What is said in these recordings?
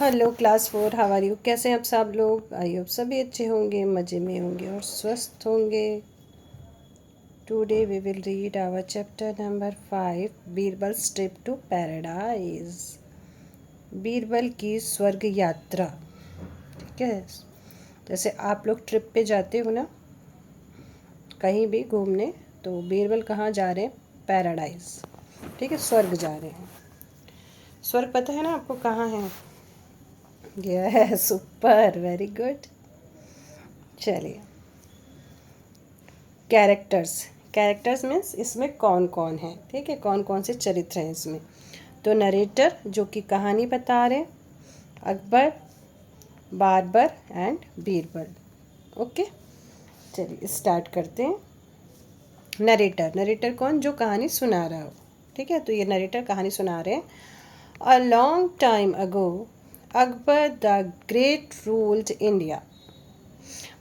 Hello class 4, how are you. कैसे हैं आप सब लोग। आई होप सभी अच्छे होंगे, मज़े में होंगे और स्वस्थ होंगे। Today we will read our chapter number 5, Birbal's trip to paradise. Birbal की स्वर्ग यात्रा। ठीक है, जैसे आप लोग ट्रिप पे जाते हो ना कहीं भी घूमने, तो बीरबल कहाँ जा रहे हैं? पैराडाइज। ठीक है, स्वर्ग जा रहे हैं। स्वर्ग पता है ना आपको कहाँ है? Yes, super, very good. चलिए, कैरेक्टर्स। कैरेक्टर्स मीन्स इसमें कौन कौन है। ठीक है, कौन कौन से चरित्र हैं इसमें। तो नरेटर जो कि कहानी बता रहे, Akbar, barber and Birbal. Okay, चलिए स्टार्ट करते हैं। नरेटर, नरेटर कौन? जो कहानी सुना रहा हो। ठीक है, तो ये नरेटर कहानी सुना रहे हैं। A long time ago Akbar the great ruled India.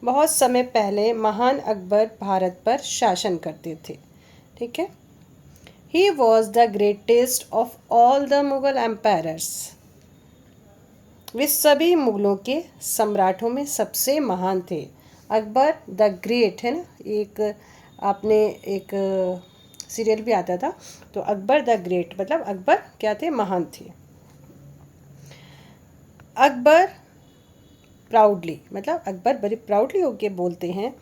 बहुत समय पहले महान अकबर भारत पर शासन करते थे। ठीक है, he was the greatest of all the Mughal emperors. वे सभी मुगलों के सम्राटों में सबसे महान थे। अकबर द ग्रेट है ना, एक आपने एक सीरियल भी आता था, तो अकबर द ग्रेट मतलब अकबर क्या थे? महान थे। अकबर प्राउडली मतलब अकबर बड़ी प्राउडली होके बोलते हैं,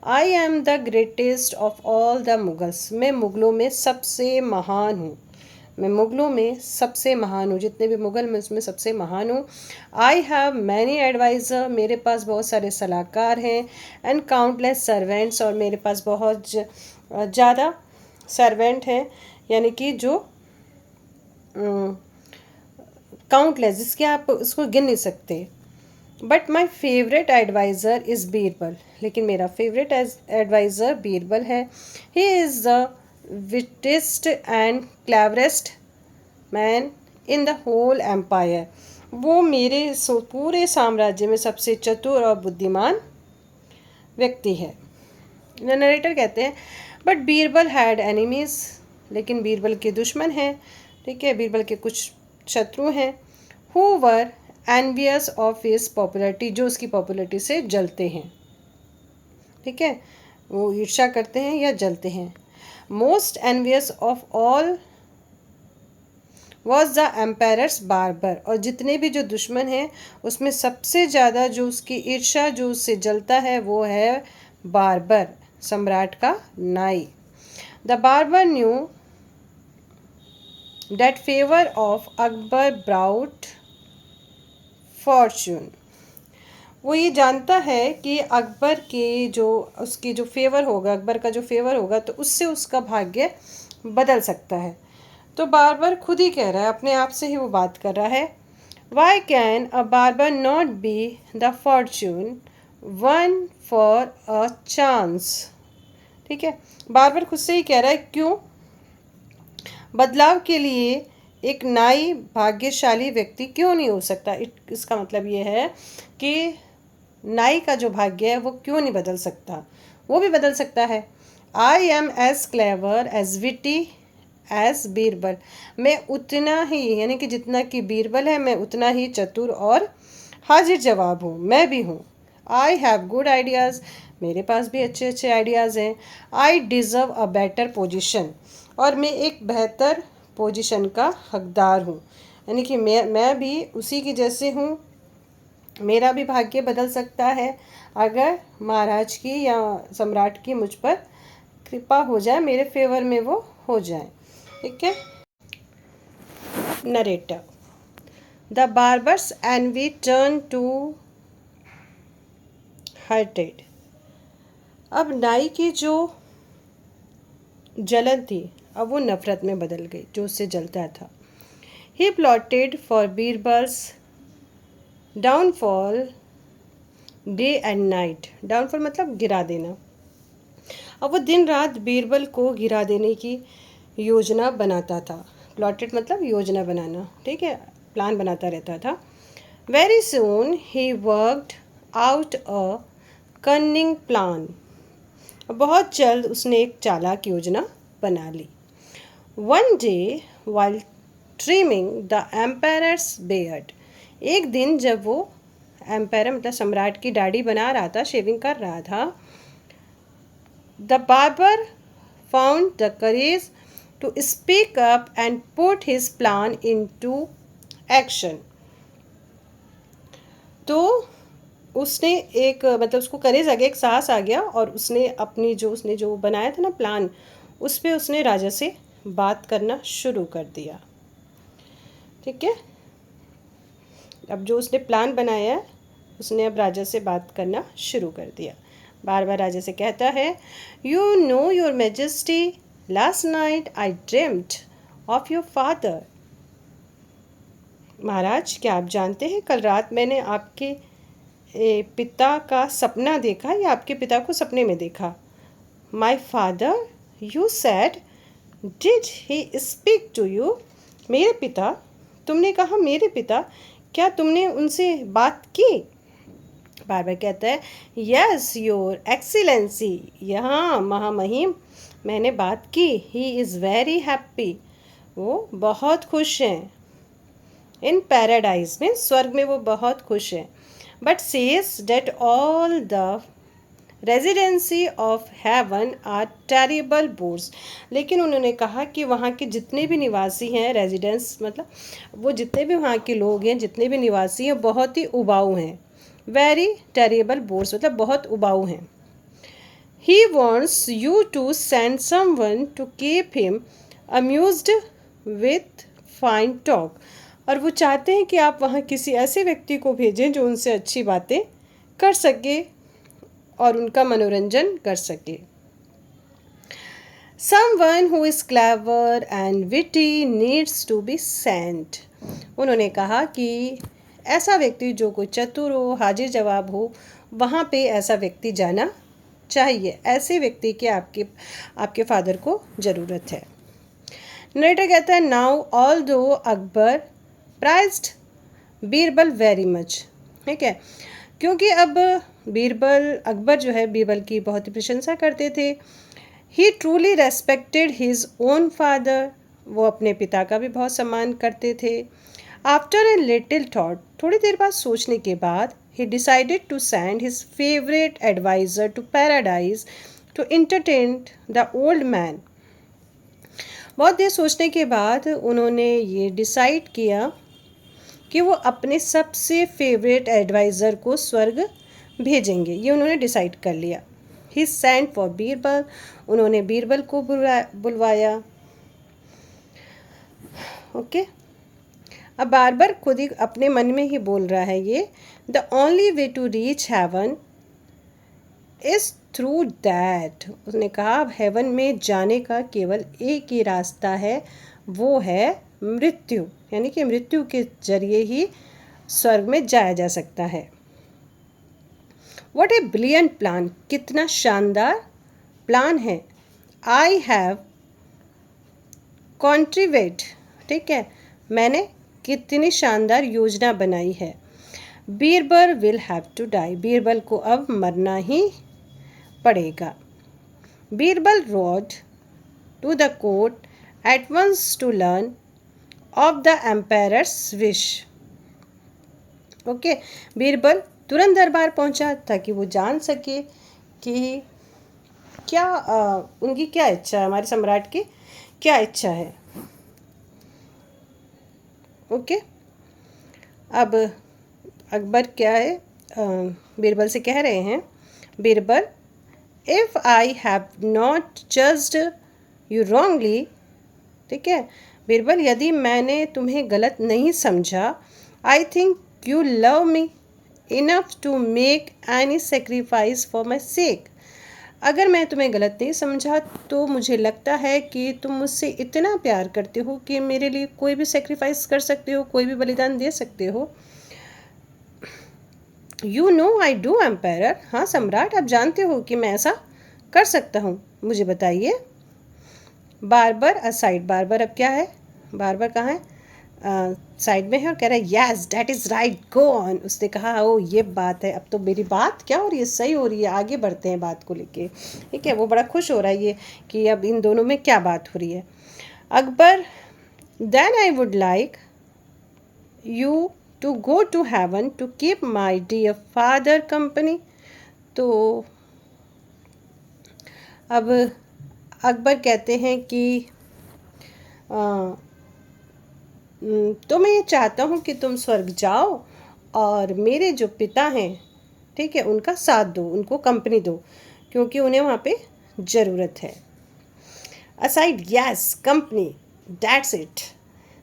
I am the greatest of all the Mughals. मैं मुगलों में सबसे महान हूँ। मैं मुगलों में सबसे महान हूँ, जितने भी मुगल में उसमें सबसे महान हूँ। आई हैव मैनी एडवाइज़र, मेरे पास बहुत सारे सलाहकार हैं। एंड काउंटलेस सर्वेंट्स, और मेरे पास बहुत ज़्यादा सर्वेंट हैं, यानी कि जो काउंटलेस, जिसके आप उसको गिन नहीं सकते। But my favourite adviser is Birbal, लेकिन मेरा फेवरेट एडवाइज़र बीरबल है। He is the wittiest and cleverest man in the whole empire. वो मेरे पूरे साम्राज्य में सबसे चतुर और बुद्धिमान व्यक्ति है। नरेटर कहते हैं, बट बीरबल हैड एनिमीज़, लेकिन बीरबल के दुश्मन हैं। ठीक है, बीरबल के कुछ शत्रु हैं। Who were envious of his popularity, जो उसकी पॉपुलरिटी से जलते हैं। ठीक है, वो ईर्ष्या करते हैं या जलते हैं। Most envious of all was the emperor's barber, और जितने भी जो दुश्मन हैं उसमें सबसे ज़्यादा जो उसकी ईर्ष्या, जो उससे जलता है, वो है बारबर, सम्राट का नाई। The barber knew that favour of Akbar brought fortune. वो ये जानता है कि अकबर के जो उसकी जो फेवर होगा, अकबर का जो फेवर होगा, तो उससे उसका भाग्य बदल सकता है। तो बारबर खुद ही कह रहा है, अपने आप से ही वो बात कर रहा है। Why can a barber not be the fortune one for a chance. ठीक है, बारबर खुद से ही कह रहा है, क्यों बदलाव के लिए एक नाई भाग्यशाली व्यक्ति क्यों नहीं हो सकता। इसका मतलब ये है कि नाई का जो भाग्य है वो क्यों नहीं बदल सकता, वो भी बदल सकता है। I am as clever as witty as Birbal. मैं उतना ही, यानी कि जितना कि बीरबल है, मैं उतना ही चतुर और हाजिर जवाब हूँ, मैं भी हूँ। आई हैव गुड आइडियाज़, मेरे पास भी अच्छे अच्छे आइडियाज़ हैं। I deserve a better position, और मैं एक बेहतर पोजीशन का हकदार हूँ, यानी कि मैं भी उसी की जैसे हूँ। मेरा भी भाग्य बदल सकता है अगर महाराज की या सम्राट की मुझ पर कृपा हो जाए, मेरे फेवर में वो हो जाए। ठीक है, narrator. The barber's envy turn to hatred. अब नाई की जो जलन थी, अब वो नफरत में बदल गई, जो उससे जलता था। He plotted for Birbal's downfall day and night. Downfall मतलब गिरा देना। अब वो दिन रात बीरबल को गिरा देने की योजना बनाता था। प्लॉटेड मतलब योजना बनाना, ठीक है, प्लान बनाता रहता था। Very soon he worked out a cunning plan. बहुत जल्द उसने एक चालाक योजना बना ली। One day while trimming the emperor's beard. एक दिन जब वो एम्पायर मतलब सम्राट की दाढ़ी बना रहा था, शेविंग कर रहा था, the barber found the courage to speak up and put his plan into action. तो उसने एक मतलब उसको करेज आ गया, एक साहस आ गया, और उसने उसने जो बनाया था ना प्लान, उस पर उसने राजा से बात करना शुरू कर दिया। ठीक है, अब जो उसने प्लान बनाया है उसने अब राजा से बात करना शुरू कर दिया। बार बार राजा से कहता है, you know your majesty, last night I dreamed of your father. महाराज, क्या आप जानते हैं कल रात मैंने आपके पिता का सपना देखा, या आपके पिता को सपने में देखा। My father, you said, did he speak to you? मेरे पिता, तुमने कहा मेरे पिता, क्या तुमने उनसे बात की? बार बार कहता है, यस योर एक्सीलेंसी, यहाँ महामहिम, मैंने बात की। ही इज़ वेरी हैप्पी, वो बहुत खुश हैं। इन पैराडाइज में, स्वर्ग में वो बहुत खुश हैं। But says that all the residency of heaven are terrible bores. लेकिन उन्होंने कहा कि वहाँ के जितने भी निवासी हैं, रेजिडेंस मतलब वो जितने भी वहाँ के लोग हैं, जितने भी निवासी हैं, बहुत ही उबाऊ हैं। वेरी टेरिबल बोर्स मतलब बहुत उबाऊ हैं। He wants you to send someone to keep him amused with fine talk. और वो चाहते हैं कि आप वहाँ किसी ऐसे व्यक्ति को भेजें जो उनसे अच्छी बातें कर सके और उनका मनोरंजन कर सके। Someone who is clever and witty needs to be sent. उन्होंने कहा कि ऐसा व्यक्ति जो कोई चतुर हो, हाजिर जवाब हो, वहाँ पे ऐसा व्यक्ति जाना चाहिए। ऐसे व्यक्ति की आपके फादर को ज़रूरत है। नरेटर कहता है, नाउ ऑल दो Akbar prized Birbal very much. ठीक है, क्योंकि अब अकबर जो है बीरबल की बहुत ही प्रशंसा करते थे। He truly respected his own father, वो अपने पिता का भी बहुत सम्मान करते थे। आफ्टर ए लिटिल थॉट, थोड़ी देर बाद सोचने के बाद, he decided to send his favourite adviser to paradise to entertain the old man. बहुत देर सोचने के बाद उन्होंने ये डिसाइड किया कि वो अपने सबसे फेवरेट एडवाइज़र को स्वर्ग भेजेंगे। ये उन्होंने डिसाइड कर लिया। ही सेंट फॉर बीरबल, उन्होंने बीरबल को बुलवाया। ओके, अब बार बार खुद ही अपने मन में ही बोल रहा है ये, the only way to reach heaven is through that. उसने कहा अब हेवन में जाने का केवल एक ही रास्ता है, वो है मृत्यु, यानी कि मृत्यु के जरिए ही स्वर्ग में जाया जा सकता है। व्हाट ए ब्रिलियंट प्लान, कितना शानदार प्लान है। आई हैव कॉन्ट्रीवेट, ठीक है, मैंने कितनी शानदार योजना बनाई है। Birbal will have to die, Birbal को अब मरना ही पड़ेगा। Birbal rode to the court at once to learn of the emperor's wish. Okay, Birbal तुरंत दरबार पहुंचा ताकि वो जान सके कि क्या उनकी क्या इच्छा है, हमारे सम्राट की क्या इच्छा है। ओके, अब अकबर क्या है बीरबल से कह रहे हैं, Birbal, if I have not judged you wrongly, ठीक है बीरबल, यदि मैंने तुम्हें गलत नहीं समझा, I think you love me enough to make any sacrifice for my sake. अगर मैं तुम्हें गलत नहीं समझा तो मुझे लगता है कि तुम मुझसे इतना प्यार करते हो कि मेरे लिए कोई भी सेक्रीफाइस कर सकते हो, कोई भी बलिदान दे सकते हो। You know I do empire, हाँ सम्राट, आप जानते हो कि मैं ऐसा कर सकता हूँ, मुझे बताइए। बार्बर असाइड, बार्बर अब क्या है, बार्बर कहाँ है, साइड में है और कह रहा है yes that is right go on. उसने कहा ओ ये बात है, अब तो मेरी बात क्या हो रही है, सही हो रही है, आगे बढ़ते हैं बात को लेके। ठीक है, वो बड़ा खुश हो रहा है ये कि अब इन दोनों में क्या बात हो रही है। Akbar, then I would like you to go to heaven to keep my dear father company. तो अब अकबर कहते हैं कि तो मैं ये चाहता हूँ कि तुम स्वर्ग जाओ और मेरे जो पिता हैं, ठीक है, उनका साथ दो, उनको कंपनी दो, क्योंकि उन्हें वहाँ पे ज़रूरत है. Aside yes company that's it.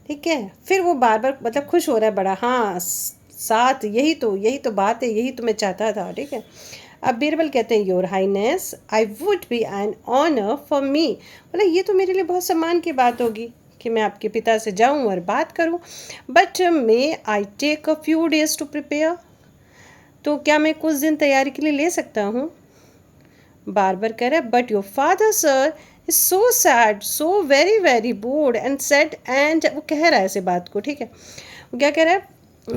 ठीक है, फिर वो बार बार मतलब खुश हो रहा है बड़ा, हाँ साथ, यही तो बात है, यही तो मैं चाहता था. ठीक है, अब बीरबल कहते हैं your highness I would be an honour for me. मतलब ये तो मेरे लिए बहुत सम्मान की बात होगी कि मैं आपके पिता से जाऊं और बात करूं. But may I take a few days to prepare. तो क्या मैं कुछ दिन तैयारी के लिए ले सकता हूँ. बार बार कह रहा है but your father sir is so sad, so very very bored and sad. And वो कह रहा है ऐसे बात को. ठीक है, वो क्या कह रहा है,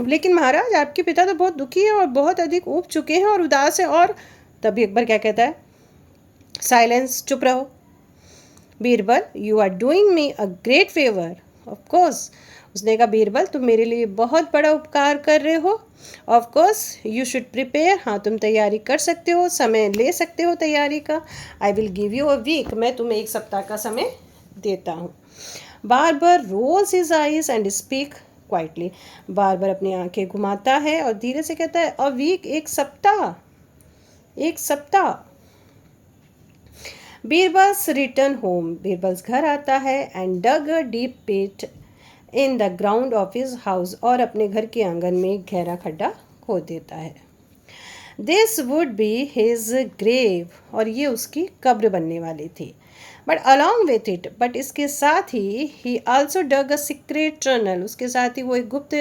लेकिन महाराज आपके पिता तो बहुत दुखी है और बहुत अधिक ऊब चुके हैं और उदास हैं. और तभी अकबर क्या कहता है, साइलेंस, चुप रहो. Birbal you are doing me a great favour. Of course, उसने कहा बीरबल तुम मेरे लिए बहुत बड़ा उपकार कर रहे हो. Of course you should prepare. हाँ तुम तैयारी कर सकते हो, समय ले सकते हो तैयारी का. I will give you a week. मैं तुम्हें एक सप्ताह का समय देता हूँ. बार बार rolls his eyes and speak quietly. बार बार अपनी आंखें घुमाता है और धीरे से कहता है अ वीक, एक सप्ताह, एक सप्ताह. Birbal's return home. बीरबल्स घर आता है and dug a deep pit in the ground of his house. और अपने घर के आंगन में एक गहरा खड्डा खोद देता है. This would be his grave. और ये उसकी कब्र बनने वाली थी. But along with it, but इसके साथ ही also dug a secret tunnel. उसके साथ ही वो एक गुप्त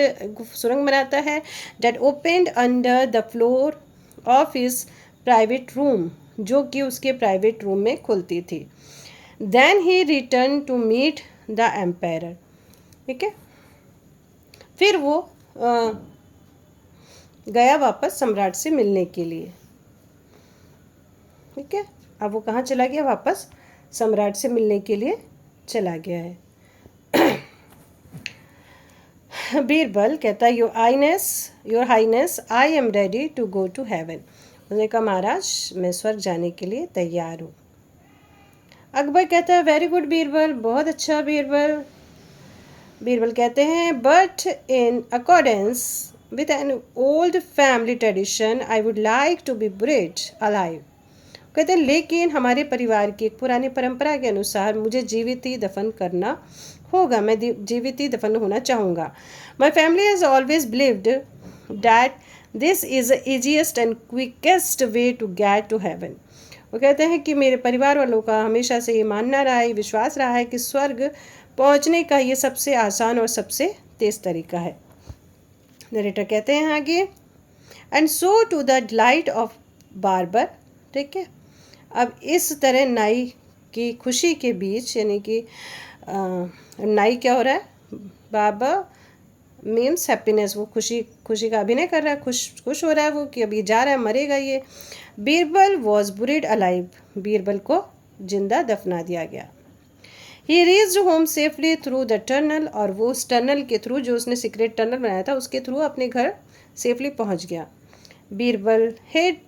सुरंग बनाता है. That opened under the floor of his private room, जो कि उसके प्राइवेट रूम में खुलती थी. Then he return to meet the empire. ठीक है, फिर वो गया वापस सम्राट से मिलने के लिए. ठीक है, अब वो कहाँ चला गया, वापस सम्राट से मिलने के लिए चला गया है. बीरबल कहता है your highness I am ready to go to heaven. उसने कहा महाराज मैं स्वर्ग जाने के लिए तैयार हूँ. अकबर कहता है वेरी गुड बीरबल, बहुत अच्छा बीरबल. बीरबल कहते हैं but in accordance with an old family tradition I would like to be buried alive. कहते हैं लेकिन हमारे परिवार की एक पुरानी परंपरा के अनुसार मुझे जीवित ही दफन करना होगा. मैं जीवित ही दफन होना चाहूँगा. My family has always believed that this is the easiest and quickest way to get to heaven. वो कहते हैं कि मेरे परिवार वालों का हमेशा से ये मानना रहा है, विश्वास रहा है कि स्वर्ग पहुँचने का ये सबसे आसान और सबसे तेज़ तरीका है. नरेटर कहते हैं आगे and so to the delight of barber. ठीक है, अब इस तरह नाई की खुशी के बीच, यानी कि नाई क्या हो रहा है, बाबा मीन्स हैप्पीनेस, वो खुशी का अभिनय कर रहा है, खुश हो रहा है वो कि अभी जा रहा है, मरेगा ये. Birbal was buried alive. Birbal को जिंदा दफना दिया गया. ही reached home safely through the tunnel. और वो उस टनल के थ्रू, जो उसने सीक्रेट टनल बनाया था, उसके थ्रू अपने घर सेफली पहुंच गया. Birbal hid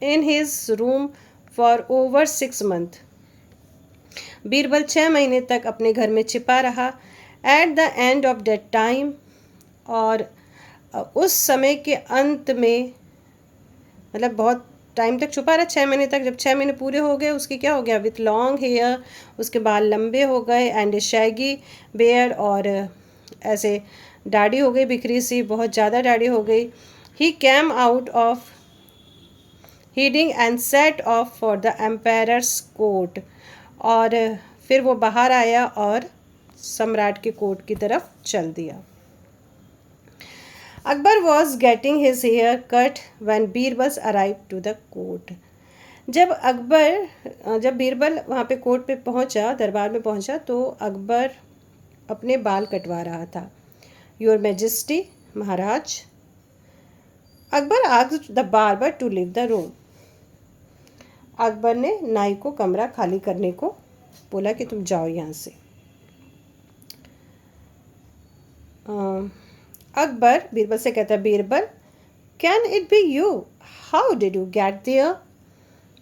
in his room for over 6 months. Birbal 6 महीने तक अपने घर में छिपा रहा. At the end of that time, और उस समय के अंत में, मतलब बहुत टाइम तक छुपा रहा, 6 महीने तक. जब 6 महीने पूरे हो गए उसके क्या हो गया, विथ लॉन्ग हेयर, उसके बाल लंबे हो गए. एंड शैगी बेयर, और ऐसे दाढ़ी हो गई बिखरी सी, बहुत ज़्यादा दाढ़ी हो गई. He came out of hiding and set off for the emperor's court. और फिर वो बाहर आया और सम्राट के कोर्ट की तरफ चल दिया. Akbar was getting his hair cut when Birbal arrive to the court. जब बीरबल वहाँ पे कोर्ट पे पहुँचा, दरबार में पहुँचा, तो अकबर अपने बाल कटवा रहा था. योर मैजेस्टी, महाराज. Akbar asked the barber to leave the room. Akbar ने नाई को कमरा खाली करने को बोला कि तुम जाओ यहाँ से. अकबर बीरबल से कहता है, Birbal can it be you, how did you get there.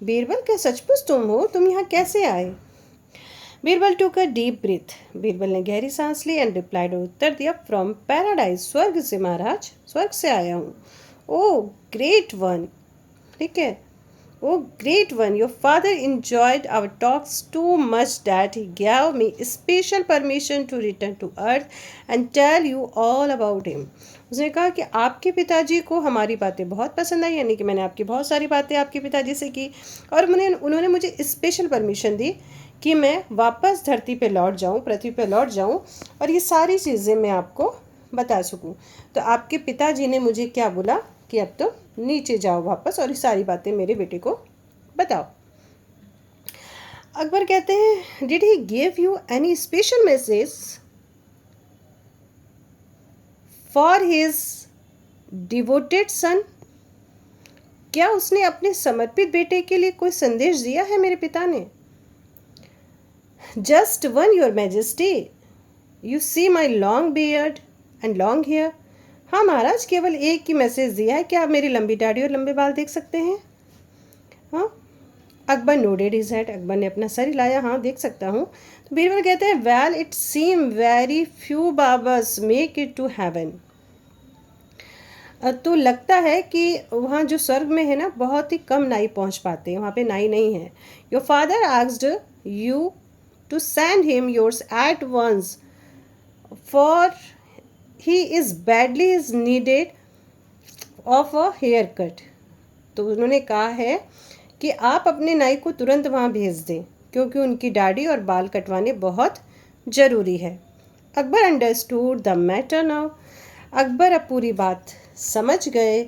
Birbal क्या सचमुच तुम हो, तुम यहाँ कैसे आए। बीरबल टूक अ डीप ब्रीथ, बीरबल ने गहरी सांस ली एंड रिप्लाइड, उत्तर दिया, फ्रॉम पैराडाइज, स्वर्ग से महाराज, स्वर्ग से आया हूँ। ओ ग्रेट वन, ठीक है, oh great one, your father enjoyed our talks too much that he gave me special permission to return to earth and tell you all about him। उसने कहा कि आपके पिताजी को हमारी बातें बहुत पसंद आई, यानी कि मैंने आपकी बहुत सारी बातें आपके पिताजी से की, और उन्होंने मुझे स्पेशल परमिशन दी कि मैं वापस धरती पे लौट जाऊं, पृथ्वी पे लौट जाऊं, और ये सारी चीज़ें मैं आपको बता सकूं। तो आपके पिताजी ने मुझे क्या बोला कि अब तो नीचे जाओ वापस और ये सारी बातें मेरे बेटे को बताओ। अकबर कहते हैं, did he give you any special message for his devoted son, क्या उसने अपने समर्पित बेटे के लिए कोई संदेश दिया है मेरे पिता ने। Just one your majesty, you see my long beard and long hair. हाँ महाराज, केवल एक ही मैसेज दिया है, क्या आप मेरी लंबी दाढ़ी और लंबे बाल देख सकते हैं। हाँ, Akbar nodded his head, Akbar ने अपना सर हिलाया, हाँ देख सकता हूँ। तो बीरबल कहते हैं, well it seem very few barbers make it to heaven. तो लगता है कि वहाँ जो स्वर्ग में है ना, बहुत ही कम नाई पहुँच पाते हैं, वहाँ पे नाई नहीं है। Your father asked you to send him yours at once for he is badly is needed of a hair cut. तो उन्होंने कहा है कि आप अपने नाई को तुरंत वहाँ भेज दें, क्योंकि उनकी दाढ़ी और बाल कटवाने बहुत ज़रूरी है। Akbar understood the matter now, Akbar अब पूरी बात समझ गए।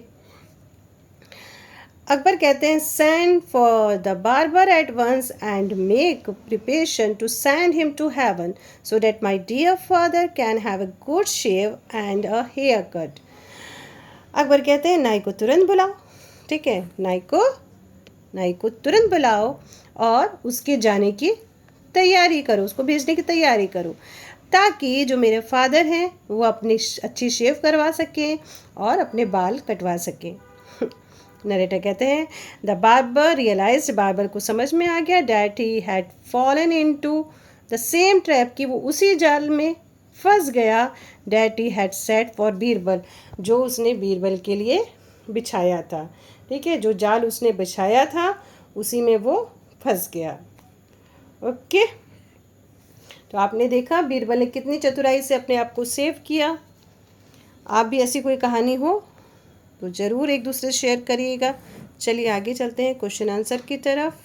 अकबर कहते हैं, send for the barber at once and make preparation to send him to heaven so that my dear father can have a good shave and a hair cut. Akbar कहते हैं, नाई को तुरंत बुलाओ, ठीक है, नाई को तुरंत बुलाओ और उसके जाने की तैयारी करो, उसको भेजने की तैयारी करो, ताकि जो मेरे फादर हैं वो अपनी अच्छी शेव करवा सकें और अपने बाल कटवा सकें। नरेटर कहते हैं, द बार्बर रियलाइज्ड, बार्बर को समझ में आ गया, that he had fallen into the same trap, कि वो उसी जाल में फंस गया, that he had set for Birbal, जो उसने बीरबल के लिए बिछाया था, ठीक है, जो जाल उसने बिछाया था उसी में वो फंस गया। ओके, तो आपने देखा बीरबल ने कितनी चतुराई से अपने आप को सेव किया। आप भी ऐसी कोई कहानी हो तो ज़रूर एक दूसरे से शेयर करिएगा। चलिए आगे चलते हैं क्वेश्चन आंसर की तरफ।